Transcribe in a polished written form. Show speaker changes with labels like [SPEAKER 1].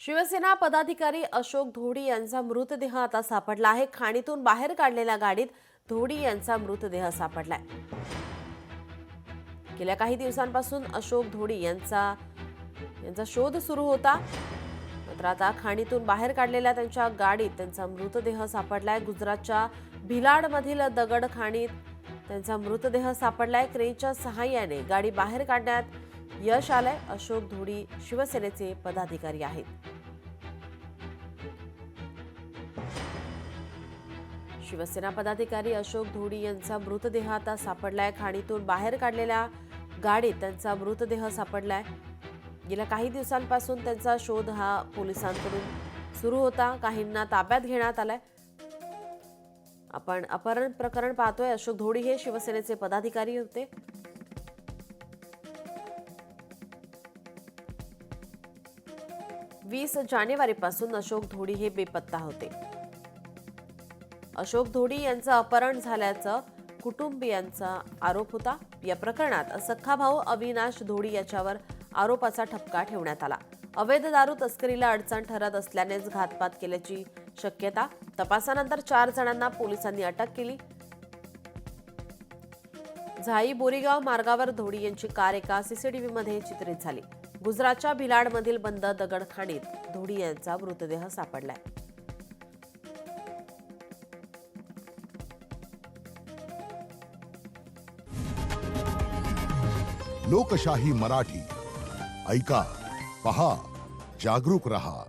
[SPEAKER 1] शिवसेना पदाधिकारी अशोक धोडी यांचा मृतदेह आता सापडला आहे। खाणीतून बाहेर काढलेल्या गाडीत धोडी यांचा मृतदेह सापडलाय। गेल्या काही दिवसांपासून अशोक धोडी यांचा शोध सुरू होता, मात्र आता खाणीतून बाहेर काढलेल्या त्यांच्या गाडीत त्यांचा मृतदेह सापडलाय। गुजरातच्या भिलाडमधील दगड खाणीत त्यांचा मृतदेह सापडलाय। क्रेनच्या सहाय्याने गाडी बाहेर काढण्यात यश आलंय। अशोक धोडी शिवसेनेचे पदाधिकारी आहेत। शिवसेना पदाधिकारी अशोक धोडी यांचा मृतदेह आता सापडलाय। खाणीतून बाहेर काढलेल्या गाडीत त्यांचा मृतदेह सापडलाय। गेल्या काही दिवसांपासून त्यांचा शोध हा पोलिसांकडून सुरू होता। काहींना ताब्यात घेण्यात आलाय। आपण अपहरण प्रकरण पाहतोय। अशोक धोडी हे शिवसेनेचे पदाधिकारी होते। वीस जानेवारीपासून अशोक धोडी हे बेपत्ता होते। अशोक धोडी यांचं अपहरण झाल्याचं कुटुंबियांचा आरोप होता। या प्रकरणात सख्खा भाऊ अविनाश धोडी याच्यावर आरोपाचा ठपका ठेवण्यात आला। अवैध दारू तस्करीला अडचण ठरत असल्यानेच घातपात केल्याची शक्यता। तपासानंतर 4 जणांना पोलिसांनी अटक केली। झाई बोरीगाव मार्गावर धोडी यांची कार एका सीसीटीव्हीमध्ये चित्रित झाली। गुजरातच्या भिलाडमधील बंद दगडखाणीत धोडी यांचा मृतदेह सापडलाय।
[SPEAKER 2] लोकशाही मराठी ऐका, पहा, जागरूक रहा।